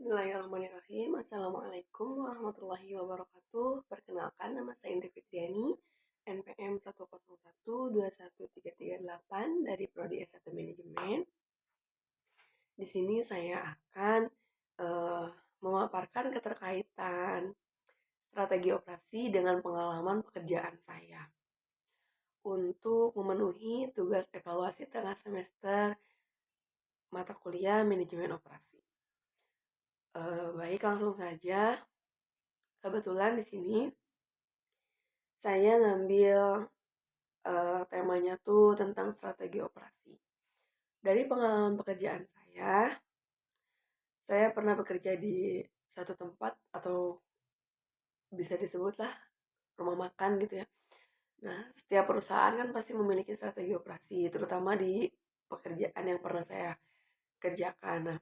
Bismillahirrahmanirrahim. Assalamualaikum warahmatullahi wabarakatuh. Perkenalkan, nama saya Indri Fitriani, NPM 101213338 dari Prodi S1 Manajemen. Di sini saya akan memaparkan keterkaitan strategi operasi dengan pengalaman pekerjaan saya untuk memenuhi tugas evaluasi tengah semester mata kuliah manajemen operasi. Baik, langsung saja. Kebetulan di sini saya ngambil temanya tuh tentang strategi operasi. Dari pengalaman pekerjaan saya pernah bekerja di satu tempat atau bisa disebutlah rumah makan gitu ya. Nah, setiap perusahaan kan pasti memiliki strategi operasi, terutama di pekerjaan yang pernah saya kerjakan. Nah,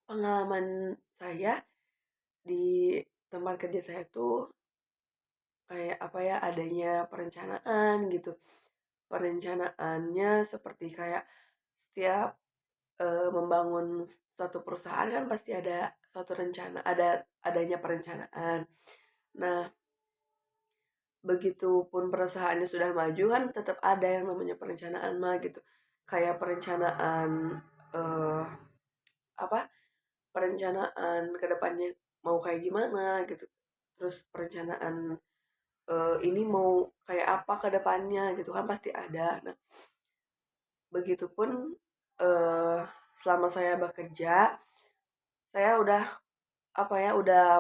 pengalaman saya di tempat kerja saya tuh kayak apa ya, adanya perencanaan gitu. Perencanaannya seperti kayak setiap membangun suatu perusahaan kan pasti ada suatu rencana, adanya perencanaan. Nah, begitupun perusahaannya sudah maju kan tetap ada yang namanya perencanaan mah gitu. Kayak perencanaan eh apa? Perencanaan kedepannya mau kayak gimana gitu. Terus perencanaan ini mau kayak apa ke depannya gitu kan pasti ada. Nah, begitupun eh selama saya bekerja, saya udah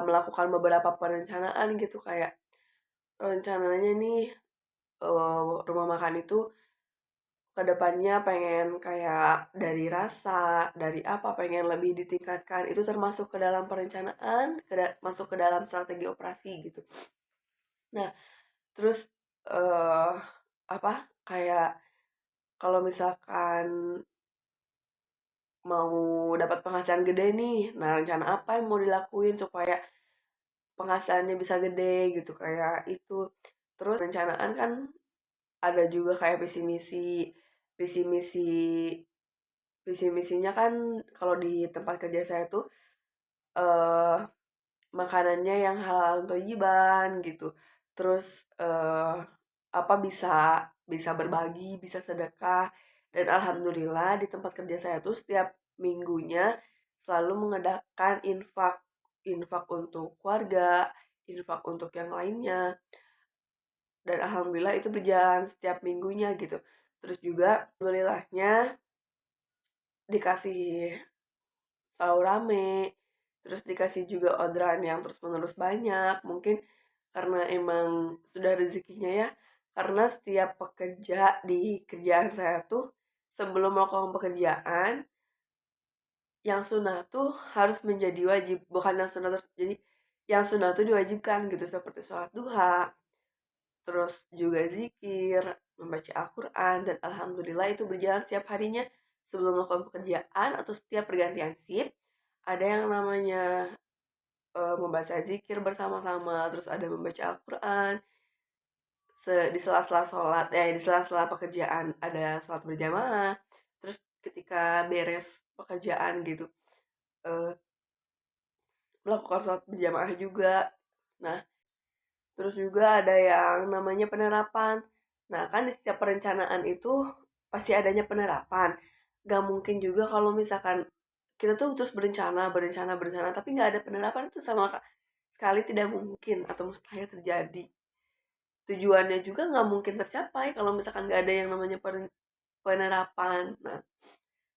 melakukan beberapa perencanaan gitu kayak rencananya nih rumah makan itu ke depannya pengen kayak dari rasa, dari apa pengen lebih ditingkatkan. Itu termasuk ke dalam perencanaan, masuk ke dalam strategi operasi gitu. Nah, terus eh apa kayak kalau misalkan mau dapat penghasilan gede nih, nah rencana apa yang mau dilakuin supaya penghasilannya bisa gede gitu kayak itu. Terus perencanaan kan ada juga kayak visi misi, visi misi, visi misinya kan kalau di tempat kerja saya tuh eh makanannya yang halal toyiban gitu. Terus apa bisa bisa berbagi, bisa sedekah, dan alhamdulillah di tempat kerja saya tuh setiap minggunya selalu mengadakan infak infak untuk keluarga, infak untuk yang lainnya, dan alhamdulillah itu berjalan setiap minggunya gitu. Terus juga alhamdulillahnya dikasih selalu rame, terus dikasih juga orderan yang terus-menerus banyak, mungkin karena emang sudah rezekinya ya, karena setiap pekerja di kerjaan saya tuh sebelum melakukan pekerjaan, yang sunnah tuh harus menjadi wajib, bukan yang sunnah terus, jadi yang sunnah tuh diwajibkan gitu, seperti sholat duha, terus juga zikir, membaca Al-Quran, dan alhamdulillah itu berjalan setiap harinya sebelum melakukan pekerjaan atau setiap pergantian shift, ada yang namanya membaca zikir bersama-sama, terus ada membaca Al-Quran, di sela-sela sholat, di sela-sela pekerjaan ada sholat berjamaah, terus ketika beres pekerjaan gitu, eh, melakukan sholat berjamaah juga. Nah, terus juga ada yang namanya penerapan. Nah, kan di setiap perencanaan itu pasti adanya penerapan. Gak mungkin juga kalau misalkan kita tuh terus berencana, berencana, berencana, tapi nggak ada penerapan itu sama sekali tidak mungkin atau mustahil terjadi. Tujuannya juga nggak mungkin tercapai kalau misalkan nggak ada yang namanya penerapan. Nah,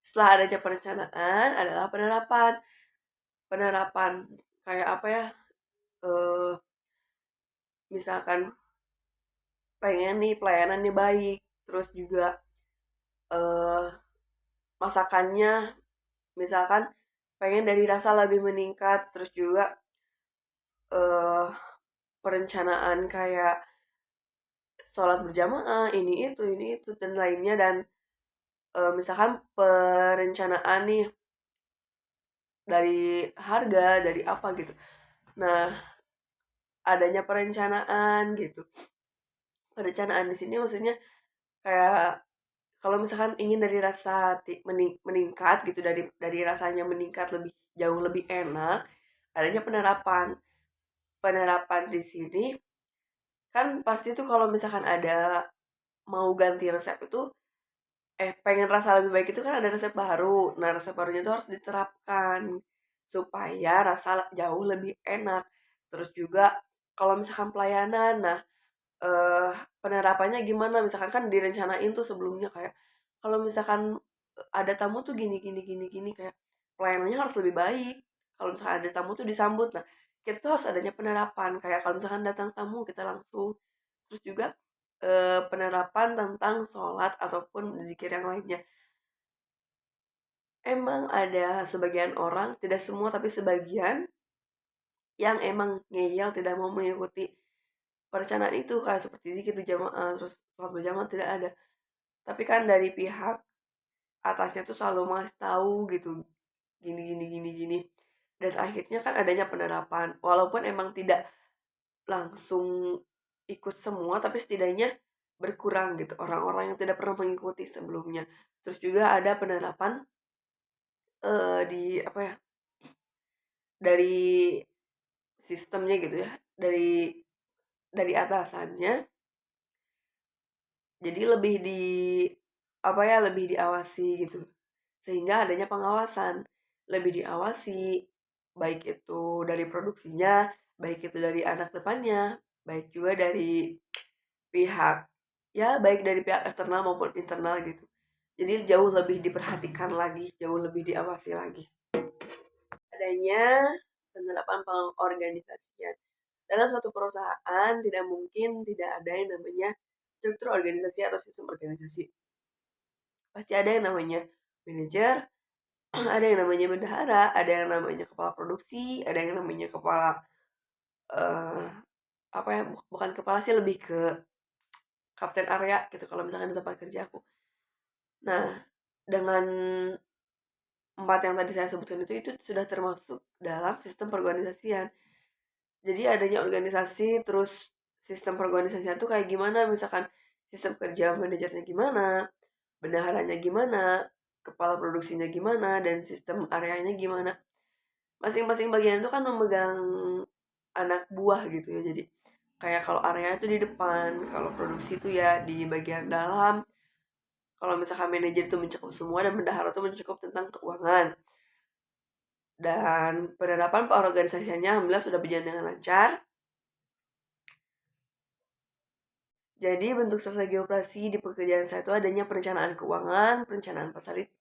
setelah adanya perencanaan adalah penerapan. Penerapan kayak apa ya? Eh, Misalkan pengen nih pelayanannya baik, terus juga eh, masakannya misalkan pengen dari rasa lebih meningkat, terus juga eh, perencanaan kayak sholat berjamaah ini itu dan lainnya, dan misalkan perencanaan nih dari harga dari apa gitu. Nah, adanya perencanaan gitu, perencanaan di sini maksudnya kayak kalau misalkan ingin dari rasa meningkat gitu, dari rasanya meningkat lebih jauh lebih enak, adanya penerapan. Penerapan di sini kan pasti tuh kalau misalkan ada mau ganti resep itu, pengen rasa lebih baik itu kan ada resep baru. Nah, resep barunya itu harus diterapkan supaya rasa jauh lebih enak. Terus juga kalau misalkan pelayanan, nah, eee, penerapannya gimana, misalkan kan direncanain tuh sebelumnya kayak, kalau misalkan, ada tamu tuh gini gini gini gini, kayak pelayanannya harus lebih baik. Kalau misalkan ada tamu tuh disambut. Nah, kita tuh harus adanya penerapan, kayak kalau misalkan datang tamu kita langsung. Terus juga, penerapan tentang sholat ataupun zikir yang lainnya. Emang ada sebagian orang, tidak semua tapi sebagian, yang emang ngeyel tidak mau mengikuti perencanaan itu, kayak seperti zikir berjamaah, terus sholat berjamaah tidak ada. Tapi kan dari pihak atasnya tuh selalu ngasih tahu gitu, gini gini gini gini. Dan akhirnya kan adanya penerapan, walaupun emang tidak langsung ikut semua, tapi setidaknya berkurang gitu orang-orang yang tidak pernah mengikuti sebelumnya. Terus juga ada penerapan, di apa ya, dari sistemnya gitu ya, dari atasannya, jadi lebih apa ya, lebih diawasi gitu. Sehingga adanya pengawasan, lebih diawasi, baik itu dari produksinya, baik itu dari anak depannya, baik juga dari pihak baik dari pihak eksternal maupun internal gitu. Jadi jauh lebih diperhatikan lagi, jauh lebih diawasi lagi. Adanya penerapan pengorganisasian. Dalam satu perusahaan tidak mungkin tidak ada yang namanya struktur organisasi atau sistem organisasi. Pasti ada yang namanya manajer, ada yang namanya bendahara, ada yang namanya kepala produksi, ada yang namanya kepala, eee, apa ya, bukan kepala sih, lebih ke kapten area gitu kalau misalkan di tempat kerja aku. Nah, dengan 4 yang tadi saya sebutkan itu sudah termasuk dalam sistem perorganisasian. Jadi adanya organisasi, terus sistem perorganisasian tuh kayak gimana, misalkan sistem kerja manajernya gimana, bendaharanya gimana, kepala produksinya gimana, dan sistem areanya gimana. Masing-masing bagian itu kan memegang anak buah gitu ya. Jadi kayak kalau area itu di depan, kalau produksi itu ya di bagian dalam, kalau misalkan manajer itu mencakup semua dan bendahara itu mencakup tentang keuangan. Dan penerapan pengorganisasiannya alhamdulillah sudah berjalan dengan lancar. Jadi bentuk strategi operasi di pekerjaan saya itu adanya perencanaan keuangan, perencanaan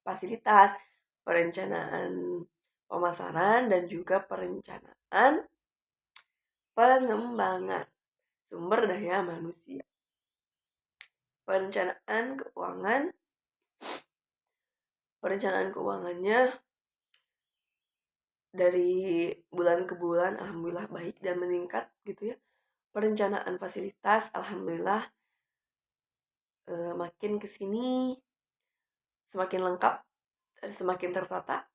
fasilitas, perencanaan pemasaran, dan juga perencanaan pengembangan sumber daya manusia. Perencanaan keuangannya dari bulan ke bulan alhamdulillah baik dan meningkat gitu ya. Perencanaan fasilitas alhamdulillah, makin ke sini semakin lengkap, semakin tertata.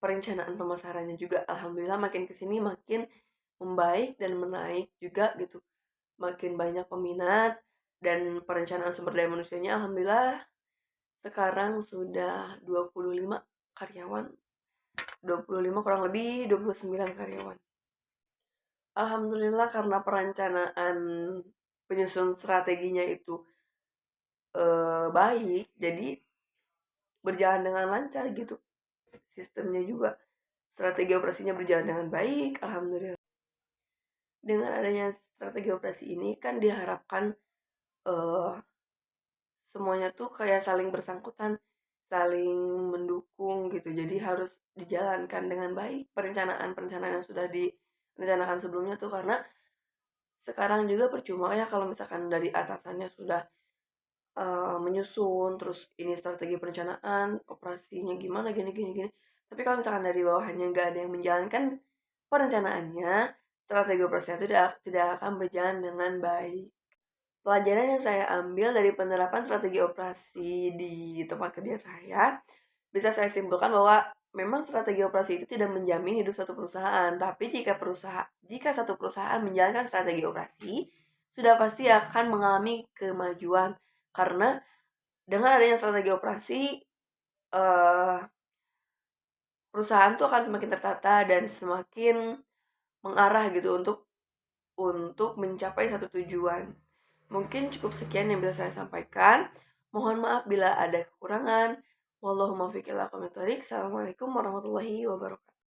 Perencanaan pemasarannya juga alhamdulillah makin ke sini makin membaik dan menaik juga gitu. Makin banyak peminat, dan perencanaan sumber daya manusianya alhamdulillah sekarang sudah 25 karyawan, 25 kurang lebih 29 karyawan. Alhamdulillah karena perencanaan penyusun strateginya itu, baik, jadi berjalan dengan lancar gitu. Sistemnya juga, strategi operasinya berjalan dengan baik, alhamdulillah. Dengan adanya strategi operasi ini kan diharapkan, eee, semuanya tuh kayak saling bersangkutan, saling mendukung gitu. Jadi harus dijalankan dengan baik perencanaan-perencanaan yang sudah direncanakan sebelumnya tuh, karena sekarang juga percuma ya kalau misalkan dari atasannya sudah, menyusun, terus ini strategi perencanaan, operasinya gimana, gini gini gini. Tapi kalau misalkan dari bawahannya nggak ada yang menjalankan perencanaannya, strategi operasinya tidak tidak akan berjalan dengan baik. Pelajaran yang saya ambil dari penerapan strategi operasi di tempat kerja saya, bisa saya simpulkan bahwa memang strategi operasi itu tidak menjamin hidup satu perusahaan, tapi jika satu perusahaan menjalankan strategi operasi, sudah pasti akan mengalami kemajuan karena dengan adanya strategi operasi, eee, perusahaan tuh akan semakin tertata dan semakin mengarah gitu untuk mencapai satu tujuan. Mungkin cukup sekian yang bisa saya sampaikan. Mohon maaf bila ada kekurangan. Wallahul muwaffiq ila aqwamit thoriq. Assalamualaikum warahmatullahi wabarakatuh.